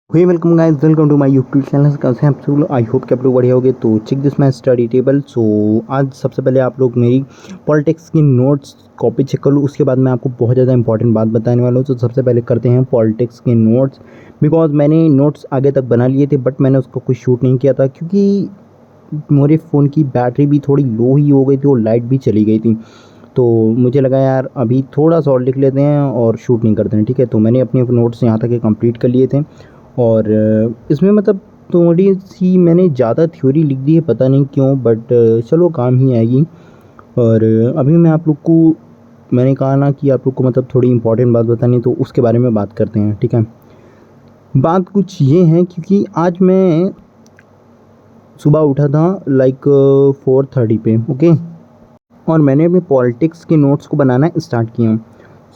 Hey welcome guys, welcome to my YouTube channel. कैसे हैं आप सब लोग? आई होप कि आप लोग बढ़िया होगे। तो check this my study table. So आज सबसे पहले आप लोग मेरी पॉलिटिक्स की नोट्स कॉपी चेक कर लो। उसके बाद मैं आपको बहुत ज़्यादा इंपॉर्टेंट बात बताने वाला हूँ। तो सबसे पहले करते हैं पॉलिटिक्स के नोट्स। बिकॉज मैंने नोट्स आगे तक बना लिए थे बट मैंने उसको कुछ शूट नहीं किया था क्योंकि मेरे फ़ोन की बैटरी भी थोड़ी लो ही हो गई थी और लाइट भी चली गई थी। तो मुझे लगा यार अभी थोड़ा सा और लिख लेते हैं और शूट नहीं करते हैं, ठीक है। तो मैंने अपने नोट्स यहाँ तक के कंप्लीट कर लिए थे और इसमें मतलब थोड़ी सी मैंने ज़्यादा थ्योरी लिख दी है, पता नहीं क्यों, बट चलो काम ही आएगी। और अभी मैं आप लोग को मैंने कहा ना कि आप लोग को मतलब थोड़ी इंपॉर्टेंट बात बतानी, तो उसके बारे में बात करते हैं, ठीक है। बात कुछ ये है क्योंकि आज मैं सुबह उठा था लाइक 4:30 पे, ओके। और मैंने अपने पॉलिटिक्स के नोट्स को बनाना स्टार्ट किया।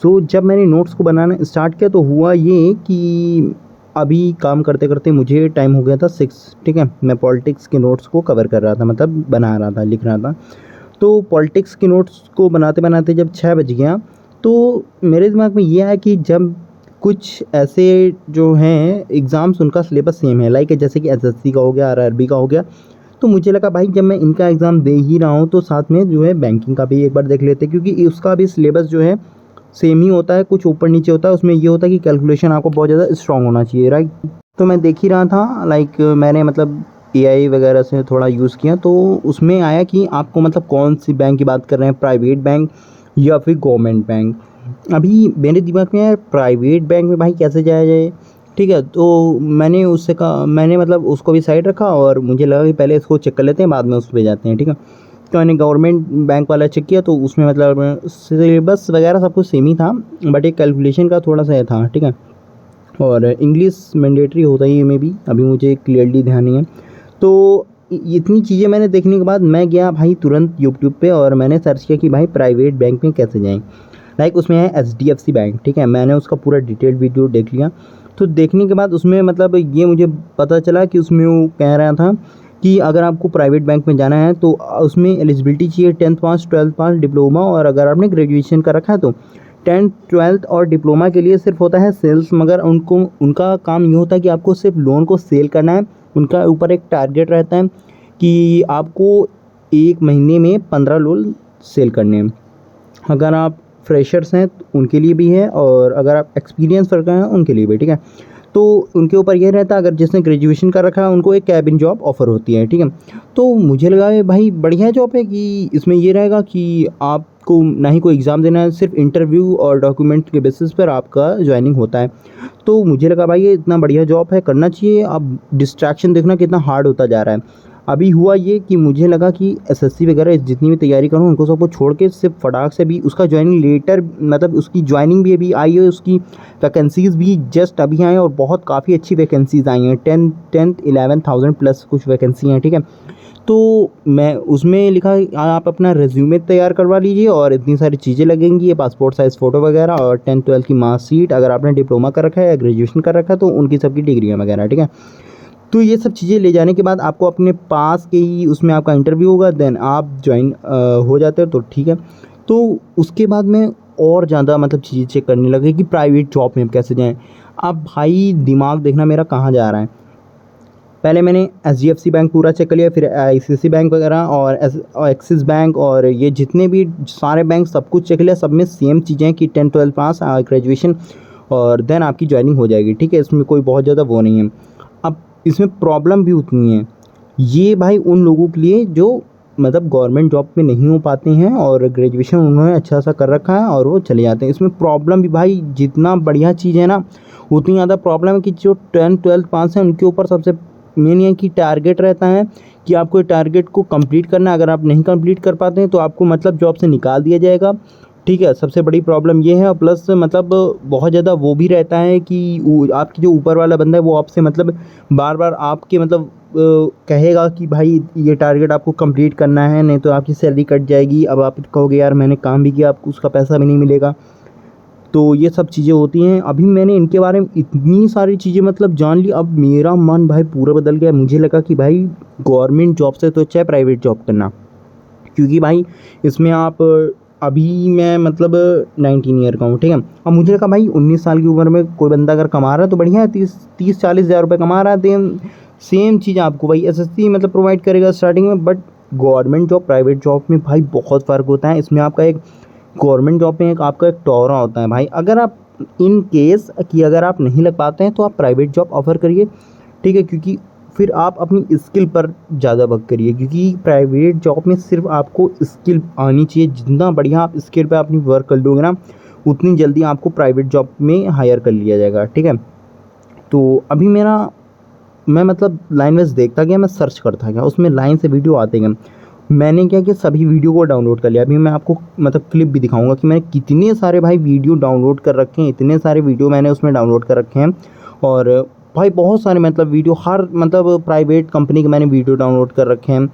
सो जब मैंने नोट्स को बनाना स्टार्ट किया तो हुआ ये कि अभी काम करते करते मुझे टाइम हो गया था 6, ठीक है। मैं पॉलिटिक्स के नोट्स को कवर कर रहा था, मतलब बना रहा था, लिख रहा था। तो पॉलिटिक्स के नोट्स को बनाते बनाते जब 6 बज गया तो मेरे दिमाग में ये आया कि जब कुछ ऐसे जो हैं एग्ज़ाम्स उनका सिलेबस सेम है, लाइक जैसे कि एसएससी का हो गया, आरआरबी का हो गया। तो मुझे लगा भाई जब मैं इनका एग्ज़ाम दे ही रहा हूँ तो साथ में जो है बैंकिंग का भी एक बार देख लेते हैं, क्योंकि उसका भी सिलेबस जो है सेम ही होता है, कुछ ऊपर नीचे होता है। उसमें ये होता है कि कैलकुलेशन आपको बहुत ज़्यादा स्ट्रांग होना चाहिए, राइट। तो मैं देख ही रहा था, लाइक मैंने मतलब एआई वगैरह से थोड़ा यूज़ किया तो उसमें आया कि आपको मतलब कौन सी बैंक की बात कर रहे हैं, प्राइवेट बैंक या फिर गवर्नमेंट बैंक। अभी मेरे दिमाग में यार प्राइवेट बैंक में भाई कैसे जाया जाए, ठीक है। तो मैंने उससे कहा, मैंने मतलब उसको भी साइड रखा और मुझे लगा कि पहले इसको चेक कर लेते हैं, बाद में उस पर जाते हैं, ठीक है। तो मैंने गवर्नमेंट बैंक वाला चेक किया तो उसमें मतलब सिलेबस वगैरह सब कुछ सेम ही था, बट एक कैलकुलेशन का थोड़ा सा था, ठीक है। और इंग्लिश मैंडेटरी होता ही है में भी, अभी मुझे क्लियरली ध्यान नहीं है। तो इतनी चीज़ें मैंने देखने के बाद मैं गया भाई तुरंत यूट्यूब पे और मैंने सर्च किया कि भाई प्राइवेट बैंक में कैसे जाएं। लाइक उसमें है एचडीएफसी बैंक, ठीक है। मैंने उसका पूरा डिटेल्ड वीडियो देख लिया। तो देखने के बाद उसमें मतलब ये मुझे पता चला कि उसमें वो कह रहा था कि अगर आपको प्राइवेट बैंक में जाना है तो उसमें एलिजिबिलिटी चाहिए 10th पास, 12th पास, डिप्लोमा, और अगर आपने ग्रेजुएशन कर रखा है तो 10th, 12th और डिप्लोमा के लिए सिर्फ होता है सेल्स। मगर उनको उनका काम ये होता है कि आपको सिर्फ लोन को सेल करना है। उनका ऊपर एक टारगेट रहता है कि आपको एक महीने में 15 लोन सेल करने हैं। अगर आप फ्रेशर्स हैं तो उनके लिए भी है, और अगर आप एक्सपीरियंस वर्कर हैं उनके लिए भी, ठीक है। तो उनके ऊपर यह रहता है, अगर जिसने ग्रेजुएशन कर रखा है उनको एक कैबिन जॉब ऑफ़र होती है, ठीक है। तो मुझे लगा ये भाई बढ़िया जॉब है कि इसमें ये रहेगा कि आपको ना ही कोई एग्ज़ाम देना है, सिर्फ इंटरव्यू और डॉक्यूमेंट के बेसिस पर आपका ज्वाइनिंग होता है। तो मुझे लगा भाई ये इतना बढ़िया जॉब है, करना चाहिए। अब डिस्ट्रैक्शन देखना कितना हार्ड होता जा रहा है। अभी हुआ ये कि मुझे लगा कि एसएससी वगैरह जितनी भी तैयारी करूँ उनको सबको छोड़ के सिर्फ फटाक से भी उसका ज्वाइनिंग लेटर, मतलब उसकी ज्वाइनिंग भी अभी आई है, उसकी वैकेंसीज़ भी जस्ट अभी आई हैं और बहुत काफ़ी अच्छी वैकेंसीज़ आई हैं। 11,000 प्लस कुछ वैकेंसी हैं, ठीक है। तो मैं उसमें लिखा आप अपना रिज्यूमे तैयार करवा लीजिए और इतनी सारी चीज़ें लगेंगी, ये पासपोर्ट साइज़ फ़ोटो वगैरह और 10th 12th की मार्कशीट, अगर आपने डिप्लोमा कर रखा है या ग्रेजुएशन कर रखा है तो उनकी सबकी डिग्रियाँ वगैरह, ठीक है। तो ये सब चीज़ें ले जाने के बाद आपको अपने पास के ही उसमें आपका इंटरव्यू होगा, देन आप ज्वाइन हो जाते हो, तो ठीक है। तो उसके बाद मैं और ज़्यादा मतलब चीज़ें चेक करने लगे कि प्राइवेट जॉब में कैसे जाएँ। अब भाई दिमाग देखना मेरा कहाँ जा रहा है। पहले मैंने एचडीएफसी बैंक पूरा चेक कर लिया, फिर आईसीआईसी बैंक वगैरह और एक्सिस बैंक और ये जितने भी सारे बैंक सब कुछ चेक लिया। सब में सेम चीज़ें हैं कि 10 12 पास, ग्रेजुएशन, और देन आपकी ज्वाइनिंग हो जाएगी, ठीक है। इसमें कोई बहुत ज़्यादा वो नहीं है। अब इसमें प्रॉब्लम भी उतनी है, ये भाई उन लोगों के लिए जो मतलब गवर्नमेंट जॉब में नहीं हो पाते हैं और ग्रेजुएशन उन्होंने अच्छा सा कर रखा है और वो चले जाते हैं। इसमें प्रॉब्लम भी भाई जितना बढ़िया चीज़ है ना उतनी ज़्यादा प्रॉब्लम है कि जो 10 12 पास हैं उनके ऊपर सबसे मेन ये कि टारगेट रहता है कि आपको टारगेट को कंप्लीट करना है। अगर आप नहीं कंप्लीट कर पाते हैं तो आपको मतलब जॉब से निकाल दिया जाएगा, ठीक है। सबसे बड़ी प्रॉब्लम ये है, और प्लस मतलब बहुत ज़्यादा वो भी रहता है कि आपके जो ऊपर वाला बंदा है वो आपसे मतलब बार बार आपके मतलब कहेगा कि भाई ये टारगेट आपको कंप्लीट करना है, नहीं तो आपकी सैलरी कट जाएगी। अब आप कहोगे यार मैंने काम भी किया, आपको उसका पैसा भी नहीं मिलेगा। तो ये सब चीज़ें होती हैं। अभी मैंने इनके बारे में इतनी सारी चीज़ें मतलब जान ली, अब मेरा मन भाई पूरा बदल गया। मुझे लगा कि भाई गवर्नमेंट जॉब से तो अच्छा है प्राइवेट जॉब करना, क्योंकि भाई इसमें आप अभी मैं मतलब 19 ईयर का हूँ, ठीक है। अब मुझे लगा भाई 19 साल की उम्र में कोई बंदा अगर कमा रहा है तो बढ़िया है, 30-40 हज़ार रुपये कमा रहा है, सेम चीज़ आपको भाई एसएससी मतलब प्रोवाइड करेगा स्टार्टिंग में। But government job private job में भाई बहुत फ़र्क होता है। इसमें आपका एक गवर्नमेंट जॉब में एक आपका एक टोरा होता है भाई। अगर आप इन केस कि अगर आप नहीं लग पाते हैं तो आप प्राइवेट जॉब ऑफ़र करिए, ठीक है, क्योंकि फिर आप अपनी स्किल पर ज़्यादा वर्क करिए, क्योंकि प्राइवेट जॉब में सिर्फ आपको स्किल आनी चाहिए। जितना बढ़िया आप स्किल पे अपनी वर्क कर लोगे ना, उतनी जल्दी आपको प्राइवेट जॉब में हायर कर लिया जाएगा, ठीक है। तो अभी मैं मतलब लाइन वाइज देखता गया, मैं सर्च करता गया, उसमें लाइन से वीडियो आते गए। मैंने क्या कि सभी वीडियो को डाउनलोड कर लिया। अभी मैं आपको मतलब क्लिप भी दिखाऊंगा कि मैंने कितने सारे भाई वीडियो डाउनलोड कर रखे हैं, इतने सारे वीडियो मैंने उसमें डाउनलोड कर रखे हैं। और भाई बहुत सारे मतलब वीडियो, हर मतलब प्राइवेट कंपनी के मैंने वीडियो डाउनलोड कर रखे हैं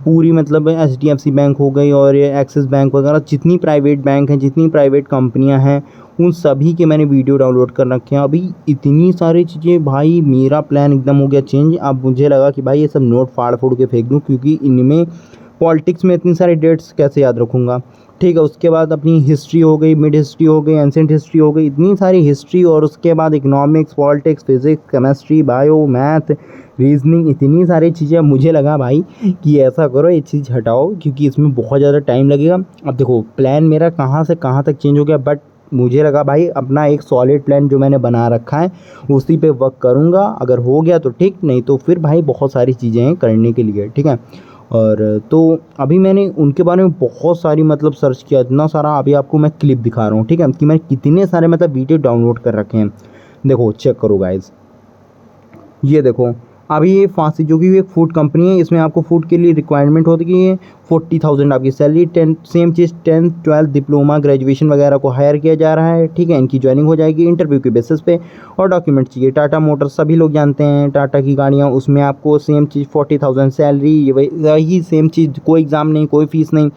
पूरी, मतलब HDFC बैंक हो गई और ये एक्सिस बैंक वगैरह, जितनी प्राइवेट बैंक हैं, जितनी प्राइवेट कंपनियां हैं, उन सभी के मैंने वीडियो डाउनलोड कर रखे हैं। अभी इतनी सारी चीज़ें भाई, मेरा प्लान एकदम हो गया चेंज। अब मुझे लगा कि भाई ये सब नोट फाड़ फोड़ के फेंक दूँ, क्योंकि इनमें पॉलिटिक्स में इतनी सारी डेट्स कैसे याद रखूँगा, ठीक है। उसके बाद अपनी हिस्ट्री हो गई, मिड हिस्ट्री हो गई, एंसेंट हिस्ट्री हो गई, इतनी सारी हिस्ट्री। और उसके बाद economics, politics, physics, chemistry, bio, math, reasoning, इतनी सारी चीज़ें। मुझे लगा भाई कि ऐसा करो, ये चीज़ हटाओ, क्योंकि इसमें बहुत ज़्यादा टाइम लगेगा। अब देखो प्लान मेरा कहाँ से कहाँ तक चेंज हो गया, बट मुझे लगा भाई अपना एक सॉलिड प्लान जो मैंने बना रखा है उसी पे वर्क करूँगा। अगर हो गया तो ठीक, नहीं तो फिर भाई बहुत सारी चीज़ें हैं करने के लिए, ठीक है। और तो अभी मैंने उनके बारे में बहुत सारी मतलब सर्च किया, इतना सारा। अभी आपको मैं क्लिप दिखा रहा हूँ, ठीक है, कि मैंने कितने सारे मतलब वीडियो डाउनलोड कर रखे हैं। देखो चेक करो गाइज, ये देखो। अभी ये फांसी जो कि एक फूड कंपनी है, इसमें आपको फूड के लिए रिक्वायरमेंट होती है 40,000 आपकी सैलरी, 10 सेम चीज़ 10th 12th डिप्लोमा ग्रेजुएशन वगैरह को हायर किया जा रहा है, ठीक है। इनकी ज्वाइनिंग हो जाएगी इंटरव्यू के बेसिस पे, और डॉक्यूमेंट चाहिए। टाटा मोटर्स सभी लोग जानते हैं, टाटा की गाड़ियाँ, उसमें आपको सेम चीज़ 40,000 सैलरी, वही सेम चीज़, कोई एग्ज़ाम नहीं, कोई फीस नहीं,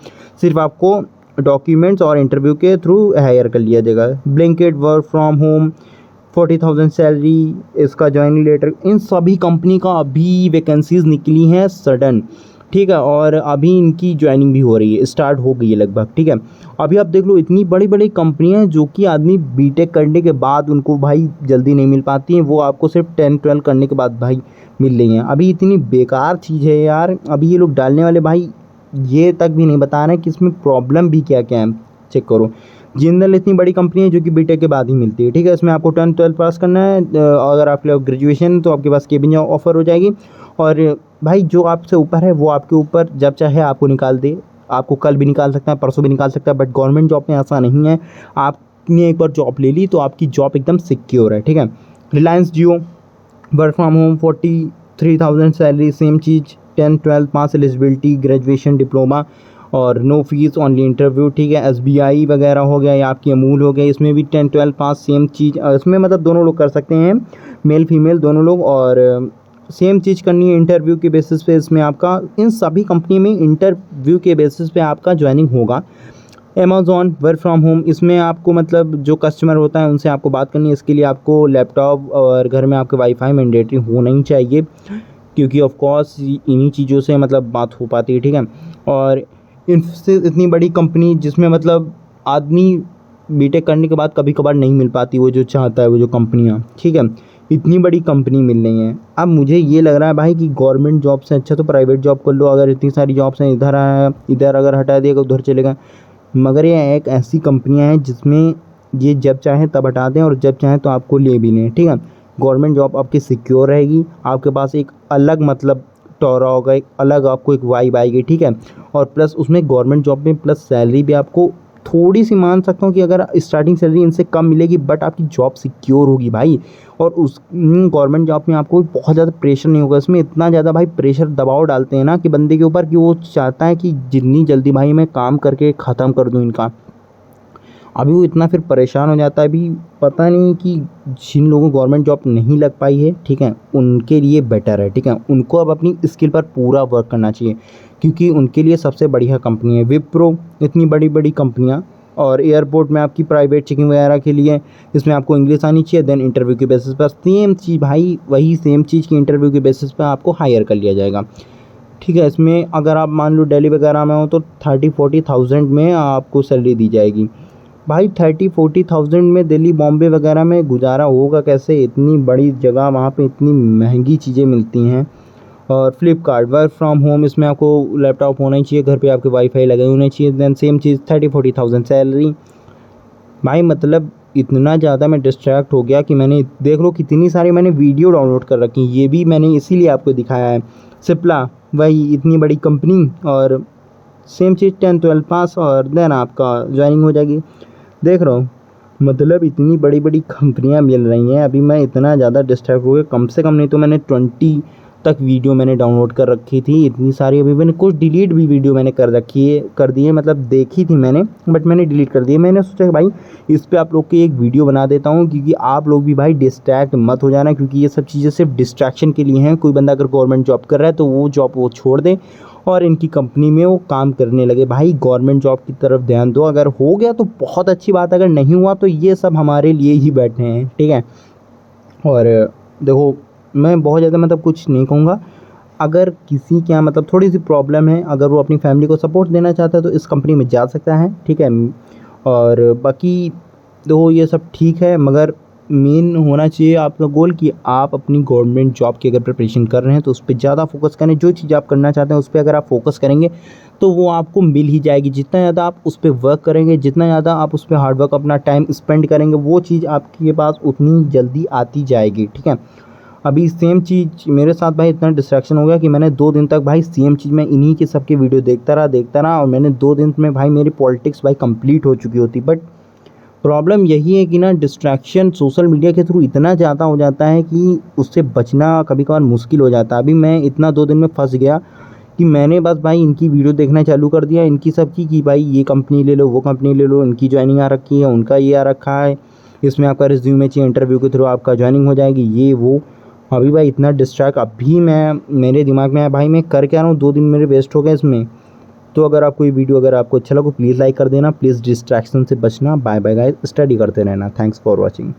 सिर्फ आपको डॉक्यूमेंट्स और इंटरव्यू के थ्रू हायर कर लिया जाएगा। Blinkit, work from home, 40,000 salary, इसका ज्वाइनिंग लेटर। इन सभी कंपनी का अभी वैकेंसीज़ निकली हैं सडन, ठीक है। और अभी इनकी ज्वाइनिंग भी हो रही है, स्टार्ट हो गई है लगभग, ठीक है। अभी आप देख लो, इतनी बड़ी बड़ी कंपनियां हैं जो कि आदमी बीटेक करने के बाद उनको भाई जल्दी नहीं मिल पाती हैं, वो आपको सिर्फ 10-12 करने के बाद भाई मिल रही हैं। अभी इतनी बेकार चीज़ है यार, अभी ये लोग डालने वाले भाई ये तक भी नहीं बता रहे हैं कि इसमें प्रॉब्लम भी क्या क्या है। चेक करो, जिंदल इतनी बड़ी कंपनी है जो कि बीटेक के बाद ही मिलती है, ठीक है। इसमें आपको 10-12 पास करना है, अगर आपके ग्रेजुएशन तो आपके पास केबिन जॉब ऑफर हो जाएगी। और भाई जो आपसे ऊपर है वो आपके ऊपर जब चाहे आपको निकाल दे, आपको कल भी निकाल सकता है, परसों भी निकाल सकता है। बट गवर्नमेंट जॉब में ऐसा नहीं है, आपने एक बार जॉब ले ली तो आपकी जॉब एकदम सिक्योर है, ठीक है। Reliance Jio, work from home, 43,000 salary, same चीज़, 10-12 पास, एलिजिबिलिटी ग्रेजुएशन डिप्लोमा, और नो फीस, ओनली इंटरव्यू, ठीक है। SBI वगैरह हो गया या आपकी अमूल हो गया, इसमें भी 10-12 पास, सेम चीज़। इसमें मतलब दोनों लोग कर सकते हैं, मेल फीमेल दोनों लोग, और सेम चीज़ करनी है इंटरव्यू के बेसिस पे। इसमें आपका इन सभी कंपनी में इंटरव्यू के बेसिस पे आपका ज्वाइनिंग होगा। अमेज़ॉन, वर्क फ्रॉम होम, इसमें आपको मतलब जो कस्टमर होता है उनसे आपको बात करनी है। इसके लिए आपको लैपटॉप और घर में आपके वाईफाई मैंडेटरी होना ही चाहिए, क्योंकि ऑफ कोर्स इन्हीं चीज़ों से मतलब बात हो पाती है, ठीक है। और इनसे इतनी बड़ी कंपनी जिसमें मतलब आदमी बीटेक करने के बाद कभी कभार नहीं मिल पाती वो जो चाहता है, वो जो कंपनियाँ, ठीक है। इतनी बड़ी कंपनी मिल रही हैं। अब मुझे ये लग रहा है भाई कि गवर्नमेंट जॉब से अच्छा तो प्राइवेट जॉब कर लो। अगर इतनी सारी जॉब्स हैं, इधर अगर हटा दिएगा उधर चलेगा। मगर ये एक ऐसी कंपनियां हैं जिसमें ये जब चाहें तब हटा दें और जब चाहें तो आपको ले भी लें, ठीक है। गवर्नमेंट जॉब आपकी सिक्योर रहेगी, आपके पास एक अलग मतलब टोरा होगा, एक अलग आपको एक वाइब आएगी, ठीक है। और प्लस उसमें गवर्नमेंट जॉब में प्लस सैलरी भी आपको थोड़ी सी मान सकता हूँ कि अगर स्टार्टिंग सैलरी इनसे कम मिलेगी, बट आपकी जॉब सिक्योर होगी भाई। और उस गवर्नमेंट जॉब में आपको बहुत ज़्यादा प्रेशर नहीं होगा। इसमें इतना ज़्यादा भाई प्रेशर दबाव डालते हैं ना कि बंदे के ऊपर, कि वो चाहता है कि जितनी जल्दी भाई मैं काम करके ख़त्म कर दूँ इनका। अभी वो इतना फिर परेशान हो जाता है। अभी पता नहीं कि जिन लोगों को गवर्नमेंट जॉब नहीं लग पाई है, ठीक है, उनके लिए बेटर है, ठीक है। उनको अब अपनी स्किल पर पूरा वर्क करना चाहिए, क्योंकि उनके लिए सबसे बढ़िया कंपनी है विप्रो, इतनी बड़ी बड़ी कंपनियाँ। और एयरपोर्ट में आपकी प्राइवेट चेकिंग वगैरह के लिए इसमें आपको इंग्लिश आनी चाहिए। देन इंटरव्यू के बेसिस पर सेम चीज़ भाई, वही सेम चीज़ की इंटरव्यू के बेसिस पर आपको हायर कर लिया जाएगा, ठीक है। इसमें अगर आप मान लो दिल्ली वगैरह में हो तो 30-40,000 में आपको सैलरी दी जाएगी। भाई 30-40,000 में दिल्ली बॉम्बे वगैरह में गुजारा होगा कैसे? इतनी बड़ी जगह, वहाँ पे इतनी महंगी चीज़ें मिलती हैं। और फ्लिपकार्ट वर्क फ्रॉम होम, इसमें आपको लैपटॉप होना ही चाहिए, घर पे आपके वाईफाई लगे होने चाहिए। देन सेम चीज़ 30-40,000 सैलरी। भाई मतलब इतना ज़्यादा मैं डिस्ट्रैक्ट हो गया कि मैंने देख लो कितनी सारी मैंने वीडियो डाउनलोड कर रखी हैं। ये भी मैंने इसीलिए आपको दिखाया है। सिप्ला, वही इतनी बड़ी कंपनी, और सेम चीज़ 10-12 पास और देन आपका ज्वाइनिंग हो जाएगी। देख रहा हूँ मतलब इतनी बड़ी बड़ी कंपनियां मिल रही हैं। अभी मैं इतना ज़्यादा डिस्ट्रैक्ट हो गया, कम से कम नहीं तो मैंने 20 तक वीडियो मैंने डाउनलोड कर रखी थी, इतनी सारी। अभी मैंने कुछ डिलीट भी वीडियो मैंने कर दी है, मतलब देखी थी मैंने बट मैंने डिलीट कर दी है। मैंने सोचा कि भाई इस पर आप लोग की एक वीडियो बना देता हूँ, क्योंकि आप लोग भी भाई डिस्ट्रैक्ट मत हो जाना, क्योंकि ये सब चीज़ें सिर्फ डिस्ट्रैक्शन के लिए हैं। कोई बंदा अगर गवर्नमेंट जॉब कर रहा है तो वो जॉब वो छोड़ दे और इनकी कंपनी में वो काम करने लगे। भाई गवर्नमेंट जॉब की तरफ ध्यान दो, अगर हो गया तो बहुत अच्छी बात, अगर नहीं हुआ तो ये सब हमारे लिए ही बैठे हैं, ठीक है। और देखो मैं बहुत ज़्यादा मतलब कुछ नहीं कहूँगा। अगर किसी के यहाँ मतलब थोड़ी सी प्रॉब्लम है, अगर वो अपनी फैमिली को सपोर्ट देना चाहता है तो इस कंपनी में जा सकता है, ठीक है। और बाकी देखो ये सब ठीक है, मगर मेन होना चाहिए आपका गोल कि आप अपनी गवर्नमेंट जॉब की अगर प्रिपरेशन कर रहे हैं तो उस पर ज़्यादा फोकस करें। जो चीज़ आप करना चाहते हैं उस पर अगर आप फोकस करेंगे तो वो आपको मिल ही जाएगी। जितना ज़्यादा आप उस पर वर्क करेंगे, जितना ज़्यादा आप उस पर हार्डवर्क अपना टाइम स्पेंड करेंगे, वो चीज़ आपके पास उतनी जल्दी आती जाएगी, ठीक है। अभी सेम चीज़ मेरे साथ भाई इतना डिस्ट्रैक्शन हो गया कि मैंने 2 दिन तक भाई सेम चीज़ मैं इन्हीं के सबके वीडियो देखता रहा और मैंने 2 दिन में भाई मेरी पॉलिटिक्स भाई कंप्लीट हो चुकी होती। बट प्रॉब्लम यही है कि ना डिस्ट्रैक्शन सोशल मीडिया के थ्रू इतना ज़्यादा हो जाता है कि उससे बचना कभी कभार मुश्किल हो जाता है। अभी मैं इतना 2 दिन में फंस गया कि मैंने बस भाई इनकी वीडियो देखना चालू कर दिया, इनकी सबकी, कि भाई ये कंपनी ले लो, वो कंपनी ले लो, इनकी ज्वाइनिंग आ रखी है, उनका ये आ रखा है, इसमें आपका रिज्यूमे चाहिए, इंटरव्यू के थ्रू आपका ज्वाइनिंग हो जाएगी, ये वो। अभी भाई इतना डिस्ट्रैक्ट अभी मैं मेरे दिमाग में है भाई मैं कर क्या रहा हूँ, 2 दिन मेरे वेस्ट हो गए इसमें। तो अगर आपको ये वीडियो अगर आपको अच्छा लगा प्लीज़ लाइक कर देना, प्लीज़ डिस्ट्रैक्शन से बचना। बाय बाय गाइस, स्टडी करते रहना। Thanks for watching.